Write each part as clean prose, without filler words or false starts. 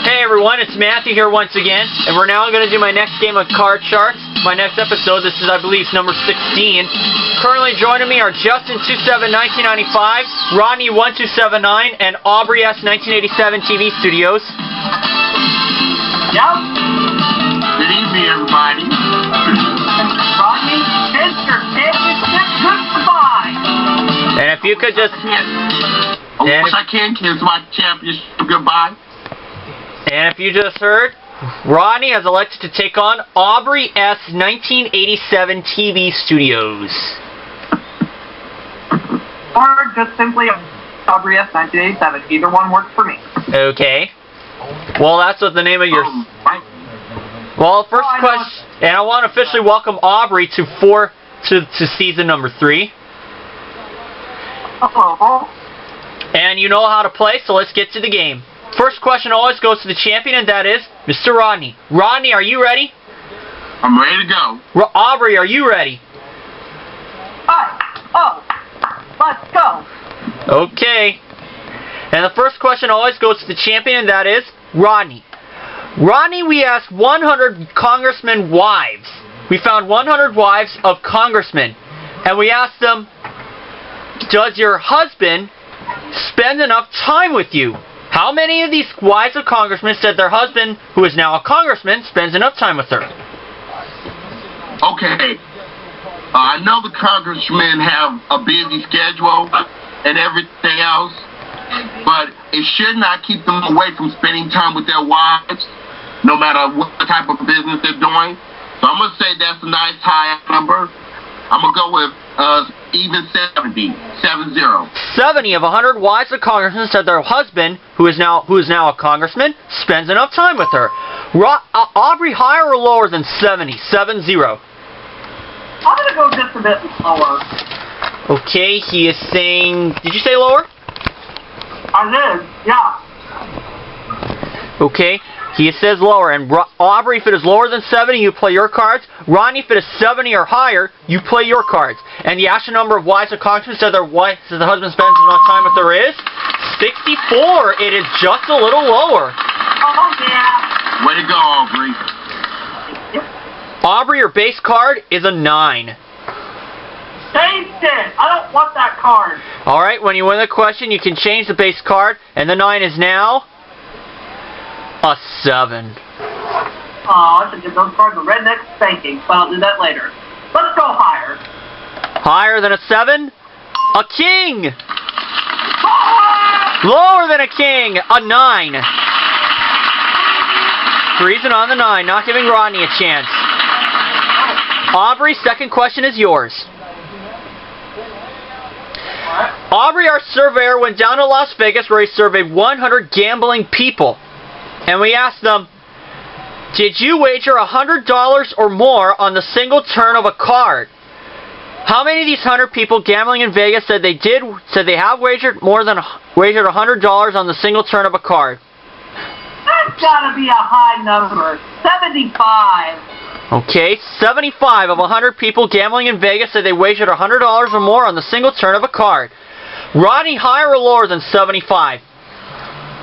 Hey everyone, it's Matthew here once again, and we're now going to do my next game of Card Sharks. My next episode, this is I believe number 16. Currently joining me are Justin271995, Rodney1279, and AubreyS1987TVStudios. Yep. Good evening, everybody. Rodney, Mr. Championship, goodbye. And if you could just... I can kiss my championship goodbye. And if you just heard, Rodney has elected to take on AubreyS1987TVStudios. Or just simply AubreyS1987. Either one works for me. Okay. Well, that's what the name of your... Well, first question... And I want to officially welcome Aubrey to season number 3. Hello. And you know how to play, so let's get to the game. First question always goes to the champion, and that is Mr. Rodney. Rodney, are you ready? I'm ready to go. Aubrey, are you ready? Hi. Oh. Let's go. Okay. And the first question always goes to the champion, and that is Rodney. Rodney, we asked 100 congressmen wives. We found 100 wives of congressmen. And we asked them, does your husband spend enough time with you? How many of these wives of congressmen said their husband, who is now a congressman, spends enough time with her? Okay. I know the congressmen have a busy schedule and everything else, but it should not keep them away from spending time with their wives, no matter what type of business they're doing. So I'm going to say that's a nice high number. I'm going to go with even 70. 70. 70 of 100 wives of congressmen said their husband, who is now a congressman, spends enough time with her. Aubrey, higher or lower than 70? 70. I'm going to go just a bit lower. Okay, he is saying... Did you say lower? I did, yeah. Okay, he says lower. And Aubrey, if it is lower than 70, you play your cards. Rodney, if it is 70 or higher, you play your cards. And the actual number of wives of congressmen said the husband spends as much time with her is 64. It is just a little lower. Oh, yeah. Way to go, Aubrey. Aubrey, your base card is a 9. Change it. I don't want that card. Alright, when you win the question, you can change the base card. And the 9 is now a 7. Oh, I should give those cards a redneck spanking, but I'll do that later. Let's go higher. Higher than a 7? A king! Lower than a king! A 9. Reason on the 9, not giving Rodney a chance. Aubrey, second question is yours. Aubrey, our surveyor, went down to Las Vegas where he surveyed 100 gambling people. And we asked them, did you wager $100 or more on the single turn of a card? How many of these 100 people gambling in Vegas said they have wagered $100 on the single turn of a card? That's gotta be a high number. 75. Okay, 75 of 100 people gambling in Vegas said they wagered $100 or more on the single turn of a card. Rodney, higher or lower than 75?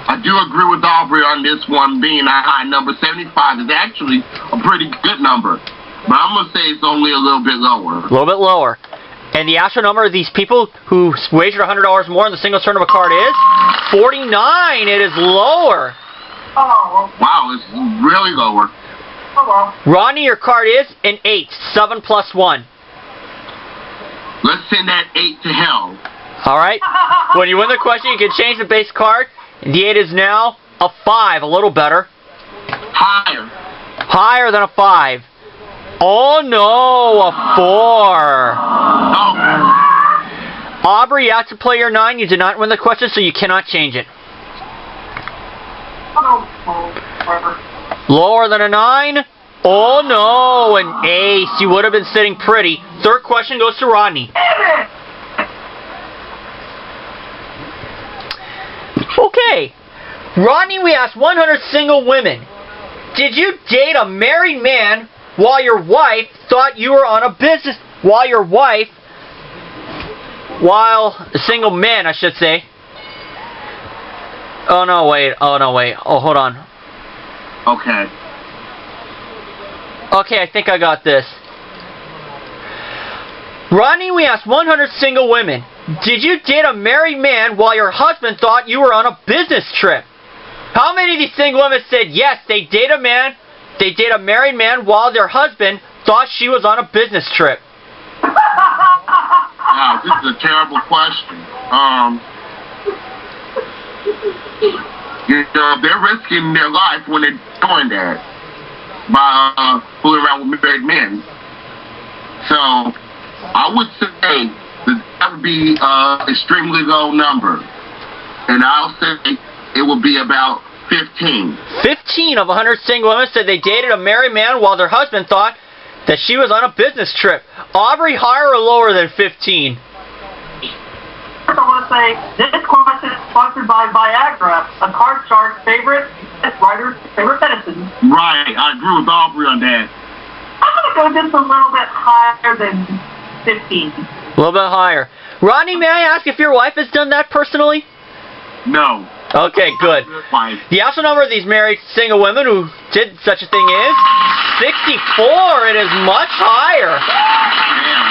I do agree with Aubrey on this one being a high number. 75 is actually a pretty good number. But I'm going to say it's only a little bit lower. A little bit lower. And the actual number of these people who wagered $100 more on the single turn of a card is 49. It is lower. Oh. Wow, it's really lower. Oh, well. Rodney, your card is an 8. 7 plus 1. Let's send that 8 to hell. Alright. When you win the question, you can change the base card. The 8 is now a 5. A little better. Higher. Higher than a 5. Oh no, a 4. Oh. Aubrey, you have to play your 9. You did not win the question, so you cannot change it. Lower than a 9? Oh no, an ace. You would have been sitting pretty. Third question goes to Rodney. Okay. Rodney, we asked 100 single women. Did you date a married man while your wife thought you were on a business... While a single man, I should say, Oh, no, wait. Oh, no, wait. Oh, hold on. Okay. Okay, I think I got this. Rodney, we asked 100 single women. Did you date a married man while your husband thought you were on a business trip? How many of these single women said yes, they date a married man while their husband thought she was on a business trip? Wow, this is a terrible question. They're risking their life when they're doing that by fooling around with married men. So I would say that would be an extremely low number, and I'll say it would be about 15. 15 of 100 single women said they dated a married man while their husband thought that she was on a business trip. Aubrey, higher or lower than 15? First, I want to say this question is sponsored by Viagra, a Card Sharks favorite writer's favorite medicine. Right, I agree with Aubrey on that. I'm going to go just a little bit higher than 15. A little bit higher. Rodney, may I ask if your wife has done that personally? No. Okay, good. Fine. The actual number of these married single women who did such a thing is 64. It is much higher. Damn.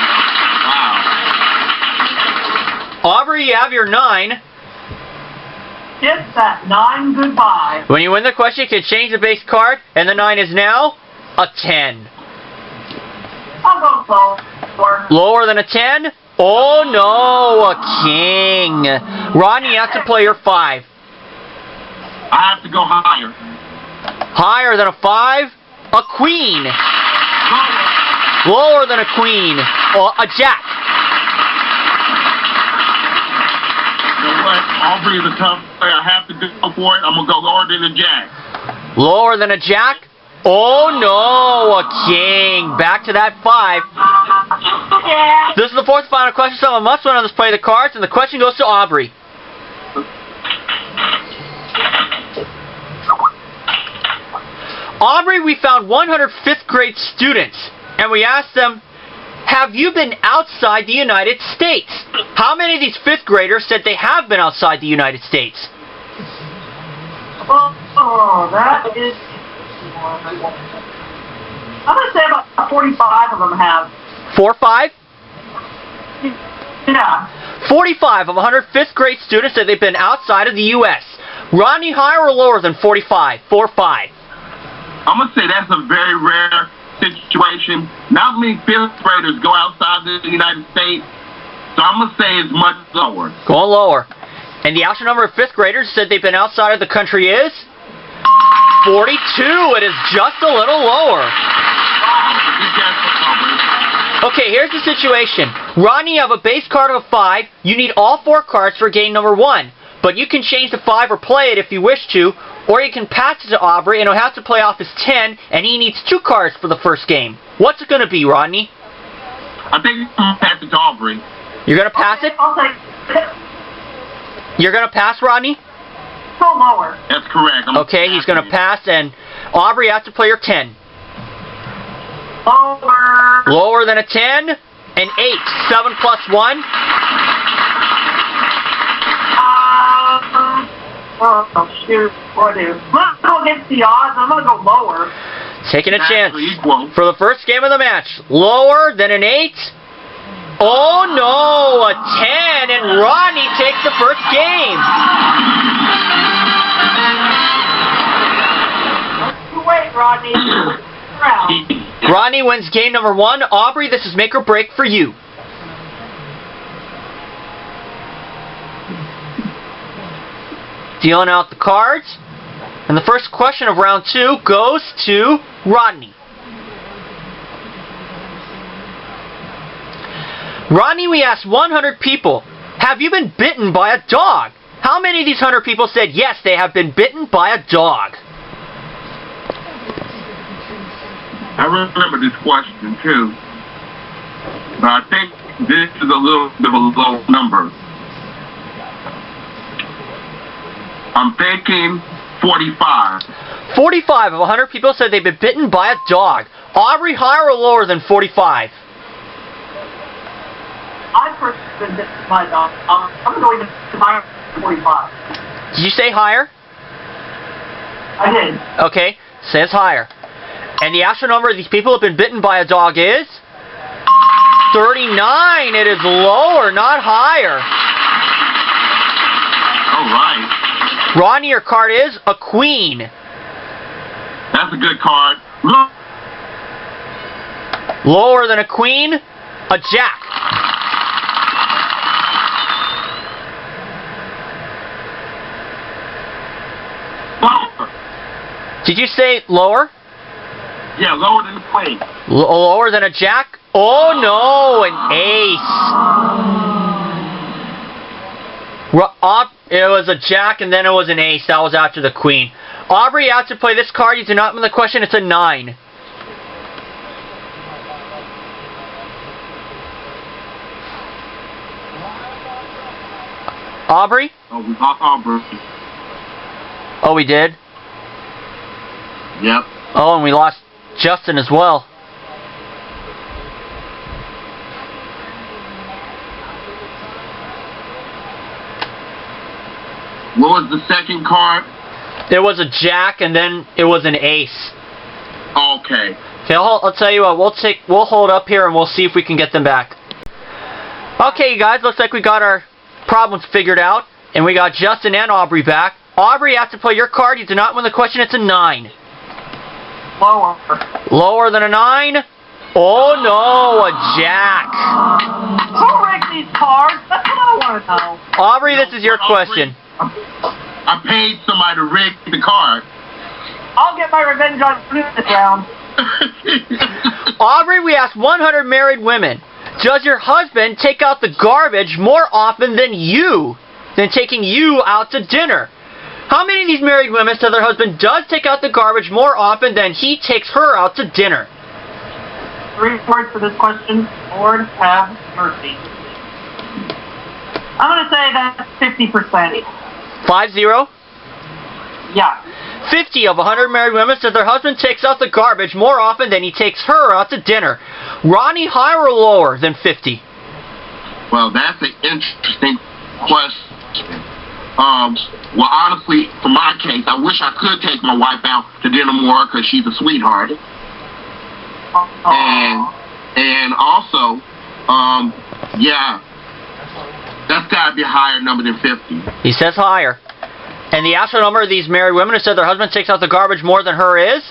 Wow. Aubrey, you have your 9. It's that 9 goodbye. When you win the question, you can change the base card, and the 9 is now a 10. I'll go lower. Lower than a 10? Oh no, a king. Rodney, you have to play your 5. I have to go higher. Higher than a 5? A queen. Lower than a queen. Or a jack. You know what? Aubrey is a tough player. I have to go for it. I'm going to go lower than a jack. Lower than a jack? Oh no, a king. Back to that 5. Yeah. This is the 4th and final question. Someone must win on this play of the cards, and the question goes to Aubrey. Aubrey, we found 100 5th grade students, and we asked them, have you been outside the United States? How many of these 5th graders said they have been outside the United States? Oh, that is... I'm going to say about 45 of them have. 4 or 5? Yeah. 45 of 100 5th grade students said they've been outside of the U.S. Rodney, higher or lower than 45? 4 or 5? I'm going to say that's a very rare situation. Not many 5th graders go outside the United States, so I'm going to say it's much lower. Going lower. And the actual number of 5th graders said they've been outside of the country is 42. It is just a little lower. Okay, here's the situation. Rodney, you have a base card of a 5. You need all 4 cards for game number 1. But you can change the 5 or play it if you wish to, or you can pass it to Aubrey and he'll have to play off his 10, and he needs 2 cards for the first game. What's it going to be, Rodney? I think I'm going to pass it to Aubrey. You're going to pass it? I'll take it. You're going to pass, Rodney? Go lower. That's correct. Okay, he's going to pass, and Aubrey, you have to play your 10. Lower. Lower than a 10? An 8. 7 plus 1? Oh, shoot. What do I do? I'm going to go against the odds. I'm going to go lower. Taking a chance. Equal. For the first game of the match. Lower than an 8? Oh no, a 10, and Rodney takes the first game. Wait, Rodney. Rodney wins game number 1. Aubrey, this is make or break for you. Dealing out the cards. And the first question of round 2 goes to Rodney. Rodney, we asked 100 people, have you been bitten by a dog? How many of these 100 people said yes, they have been bitten by a dog? I remember this question too, but I think this is a little bit of a low number. I'm thinking 45. 45 of 100 people said they've been bitten by a dog. Aubrey, higher or lower than 45? I've personally been bitten by a dog. I'm going to higher than 45. Did you say higher? I did. Okay, says higher. And the actual number of these people who have been bitten by a dog is 39. It is lower, not higher. All right. Rodney, your card is a queen. That's a good card. Look. Lower than a queen, a jack. Lower. Did you say lower? Yeah, lower than the queen. Lower than a jack? Oh no, an ace. It was a jack and then it was an ace. That was after the queen. Aubrey, you have to play this card. You do not win the question. It's a 9. Aubrey? Oh, we lost Aubrey. Oh, we did? Yep. Oh, and we lost Justin as well. What was the second card? It was a jack and then it was an ace. Okay. Okay, I'll tell you what. We'll hold up here and we'll see if we can get them back. Okay, you guys. Looks like we got our problems figured out, and we got Justin and Aubrey back. Aubrey, you have to play your card. You do not win the question. It's a 9. Lower. Lower than a 9? Oh no, a jack. Who rigged these cards? That's what I want to know. Aubrey, this is your question. I paid somebody to rig the card. I'll get my revenge on you this round. Aubrey, we asked 100 married women. Does your husband take out the garbage more often than taking you out to dinner? How many of these married women said their husband does take out the garbage more often than he takes her out to dinner? 3 words for this question. Lord have mercy. I'm going to say that's 50%. 50? Yeah. 50 of 100 married women said their husband takes out the garbage more often than he takes her out to dinner. Rodney, higher or lower than 50? Well, that's an interesting question. Well, honestly, for my case, I wish I could take my wife out to dinner more because she's a sweetheart. And also, yeah, that's got to be a higher number than 50. He says higher. And the actual number of these married women who said their husband takes out the garbage more than her is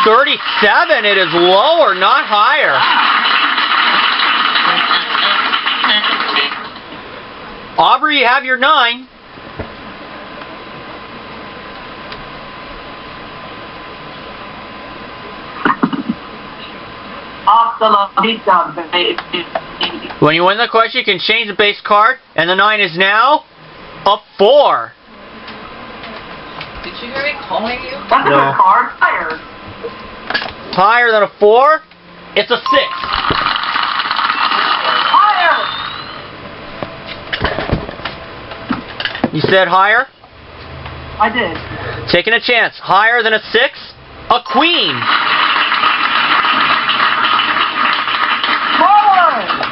37. It is lower, not higher. Aubrey, you have your 9. When you win the question, you can change the base card, and the 9 is now a 4. Did you hear me calling you? That's a good card. Higher. Higher than a 4? It's a 6. Higher. You said higher? I did. Taking a chance. Higher than a 6? A queen.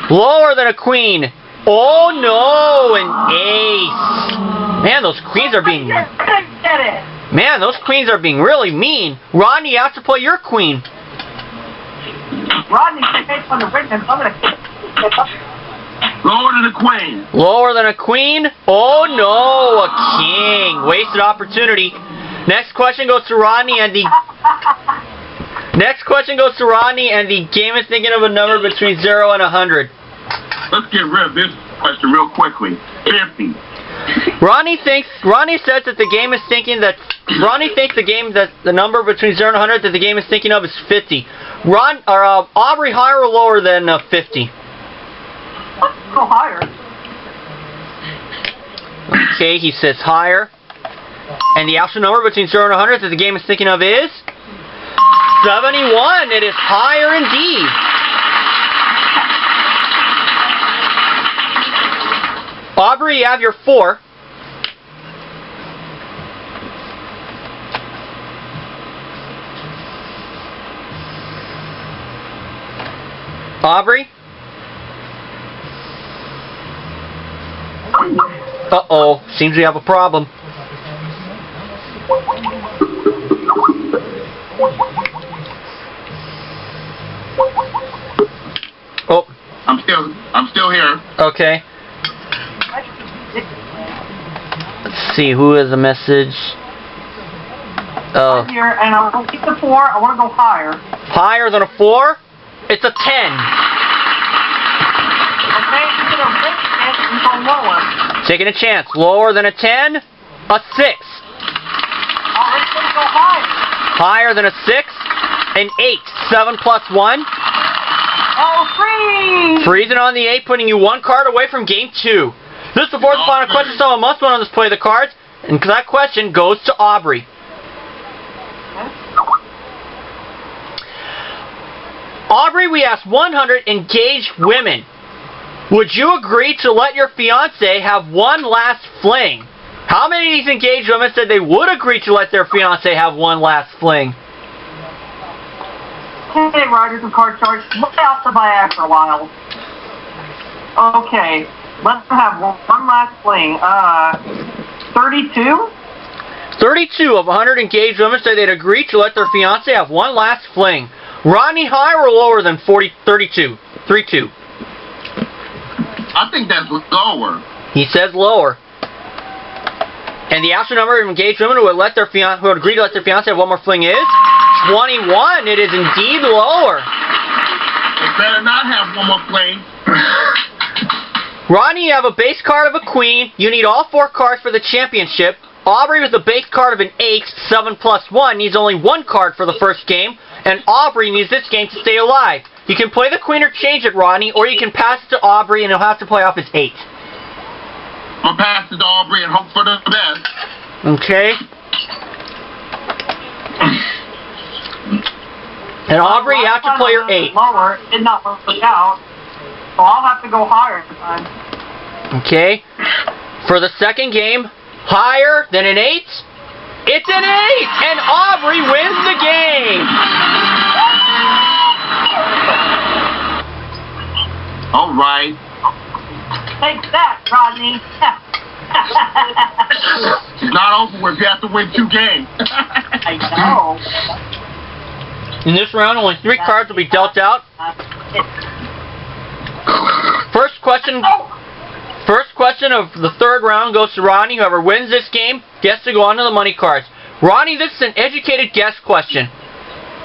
Lower than a queen. Oh no, an ace. Man, those queens are being... Man, those queens are being really mean. Rodney, you have to play your queen. Rodney, takes on the witness. I'm going to... Lower than a queen. Lower than a queen? Oh no, a king. Wasted opportunity. Next question goes to Rodney and the... Next question goes to Rodney and the game is thinking of a number between 0 and 100. Let's get rid of this question real quickly. 50. Rodney says that the game is thinking that the number between 0 and 100 that the game is thinking of is 50. Aubrey, higher or lower than 50? Let's go higher. Okay, he says higher. And the actual number between 0 and 100 that the game is thinking of is 71. It is higher indeed. Aubrey, you have your 4. Aubrey? Uh-oh. Seems we have a problem. Okay. Let's see, who has a message? Oh. I'm here, and I want to keep the 4. I want to go higher. Higher than a 4? It's a 10. Okay, you're going to go lower. Taking a chance. Lower than a 10? A 6. Oh, it's going to go higher. Higher than a 6? An 8. 7 plus 1? Oh, freeze! Freezing on the 8, putting you 1 card away from game 2. This is the fourth and final question. Someone must win on this play of the cards. And that question goes to Aubrey. Aubrey, we asked 100 engaged women. Would you agree to let your fiancé have one last fling? How many of these engaged women said they would agree to let their fiancé have one last fling? Okay, Riders of Card Sharks, look out the Viagra while. Okay, let's have one last fling. 32? 32 of 100 engaged women say they'd agree to let their fiancé have one last fling. Rodney, higher or lower than 32? 32. I think that's lower. He says lower. And the actual number of engaged women who would agree to let their fiancé have one more fling is 21. It is indeed lower. They better not have one more fling. Rodney, you have a base card of a queen. You need all 4 cards for the championship. Aubrey with a base card of an 8, 7 plus 1, needs only 1 card for the first game. And Aubrey needs this game to stay alive. You can play the queen or change it, Rodney, or you can pass it to Aubrey and he'll have to play off his 8. I'm going to pass it to Aubrey and hope for the best. Okay. And Aubrey, you have to play your 8. Lower, did not work out. So I'll have to go higher this time. Okay. For the second game, higher than an 8? It's an 8! And Aubrey wins the game! All right. Take that, Rodney. It's not over with. You have to win 2 games. I know. In this round, only 3 cards will be dealt out. First question of the third round goes to Rodney. Whoever wins this game gets to go on to the money cards. Rodney, this is an educated guess question.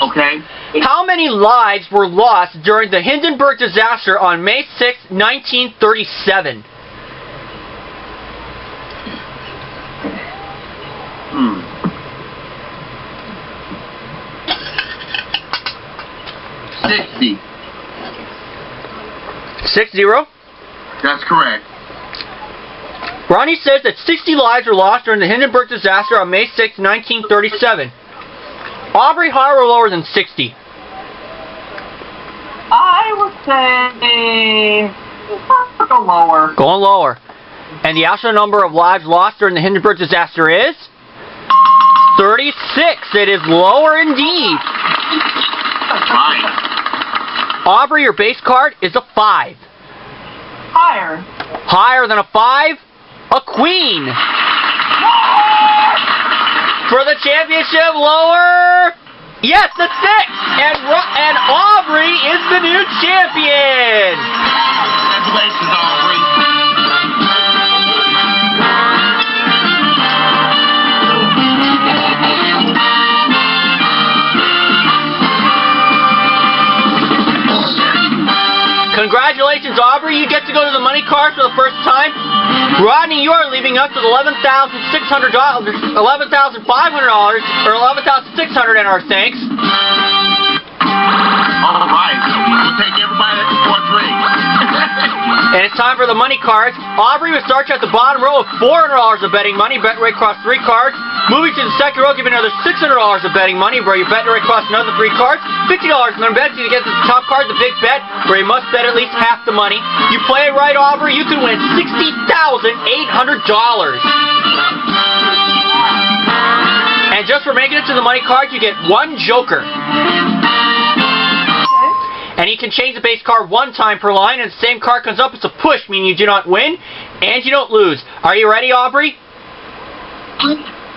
Okay. How many lives were lost during the Hindenburg disaster on May 6, 1937? Hmm. 60. 60? That's correct. Rodney says that 60 lives were lost during the Hindenburg disaster on May 6, 1937. Aubrey, higher or lower than 60? I would say go lower. Going lower. And the actual number of lives lost during the Hindenburg disaster is 36. It is lower indeed. Fine. Aubrey, your base card is a 5. Higher. Higher than a 5? A queen. For the championship, lower. Yes, the 6. And Aubrey is the new champion. Congratulations, Aubrey. Congratulations, Aubrey. You get to go to the money cards for the first time. Rodney, you are leaving us with $11,600, $11,500, or $11,600 in our thanks. All right. We'll take everybody that's for a drink. And it's time for the money cards. Aubrey will start you at the bottom row with $400 of betting money. Bet rate across 3 cards. Moving to the second row, give you another $600 of betting money, where you bet rate across another 3 cards. $50 minimum bet to get to the top card, the big bet, where you must bet at least half the money. You play it right, Aubrey, you can win $60,800. And just for making it to the money cards, you get 1 joker. And you can change the base card 1 time per line, and the same card comes up. It's a push, meaning you do not win, and you don't lose. Are you ready, Aubrey?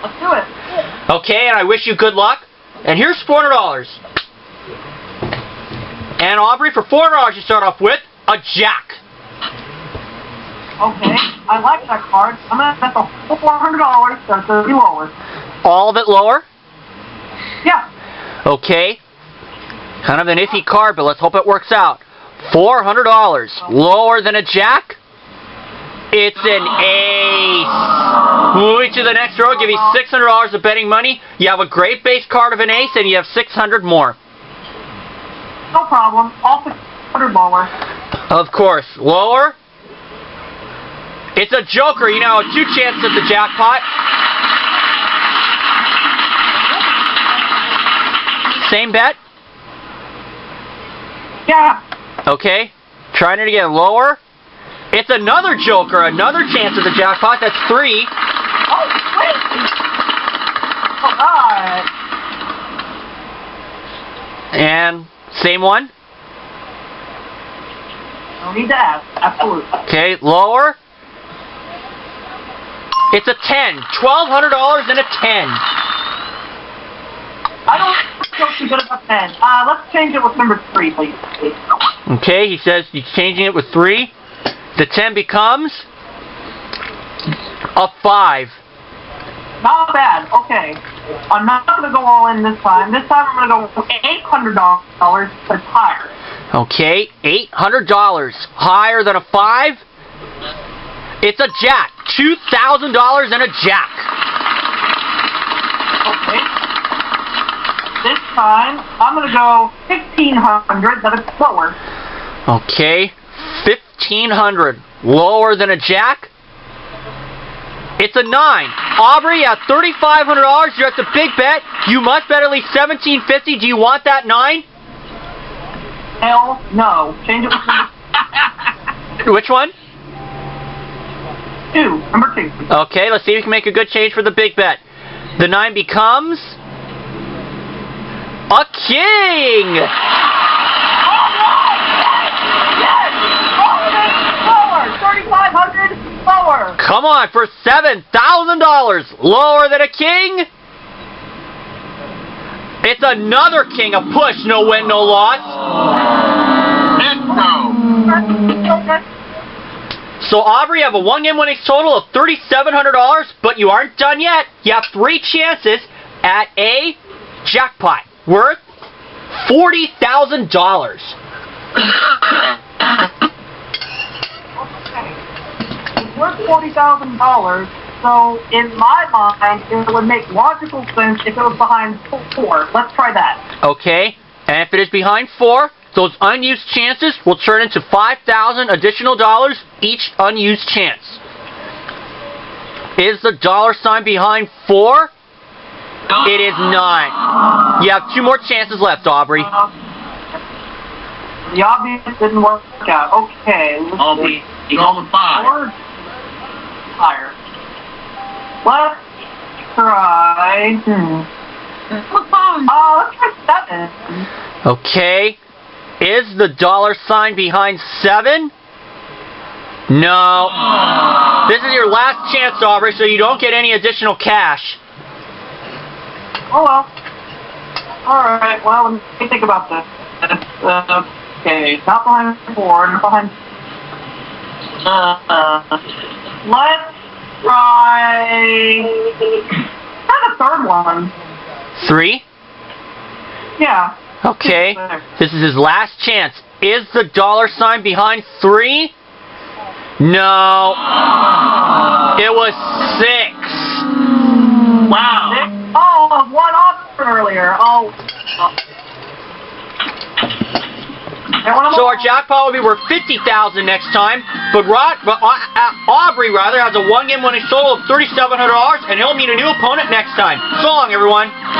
Let's do it. Okay, and I wish you good luck. And here's $400. And Aubrey, for $400, you start off with a jack. Okay, I like that card. I'm gonna bet the whole $400 so it's gonna be lower. All of it lower? Yeah. Okay. Kind of an iffy card, but let's hope it works out. $400. Lower than a jack? It's an ace. Moving to the next row, give you $600 of betting money. You have a great base card of an ace, and you have $600 more. No problem. All $600 lower. Of course. Lower? It's a joker. You now have 2 chances at the jackpot. Same bet? Yeah. Okay. Trying it again. Lower? It's another joker. Another chance at the jackpot. That's 3. Oh, sweet. Alright. And same one? No need to ask. Absolutely. Okay. Lower? It's a 10. $1,200 and a 10. I don't feel too good about 10. Let's change it with number 3, please. Okay, he says he's changing it with 3. The 10 becomes a 5. Not bad. Okay. I'm not going to go all in this time. This time I'm going to go with $800. That's higher. Okay, $800. Higher than a 5? It's a jack. $2,000 and a jack. Okay. This time I'm going to go $1,500. That is lower. Okay, $1,500. Lower than a jack? It's a 9. Aubrey, at $3,500, you're at the big bet. You must bet at least $1,750. Do you want that 9? Hell no. Change it with number Which one? 2. Number 2. Okay, let's see if we can make a good change for the big bet. The 9 becomes a king! Yes! Lower! $3,500 lower! Come on, for $7,000. Lower than a king? It's another king. A push. No win, no loss. So, Aubrey, you have a 1-game winnings total of $3,700, but you aren't done yet. You have 3 chances at a jackpot worth $40,000. Okay. It's worth $40,000, so in my mind, it would make logical sense if it was behind 4. Let's try that. Okay, and if it is behind 4, those unused chances will turn into $5,000 additional dollars each unused chance. Is the dollar sign behind 4? It is not. You have 2 more chances left, Aubrey. The obvious didn't work out. Okay. Aubrey, you're on 5. Higher. Let's try. Let's try 7. Okay. Is the dollar sign behind 7? No. This is your last chance, Aubrey, so you don't get any additional cash. Oh well. Alright, well, let me think about this. Okay, not behind 4, not behind... let's try... Try the third one. 3? Yeah. Okay. This is his last chance. Is the dollar sign behind 3? No. It was 6. Wow. Oh, I was 1 off earlier. Oh. So our jackpot will be worth $50,000 next time, but Aubrey has a 1-game winning total of $3,700, and he'll meet a new opponent next time. So long, everyone.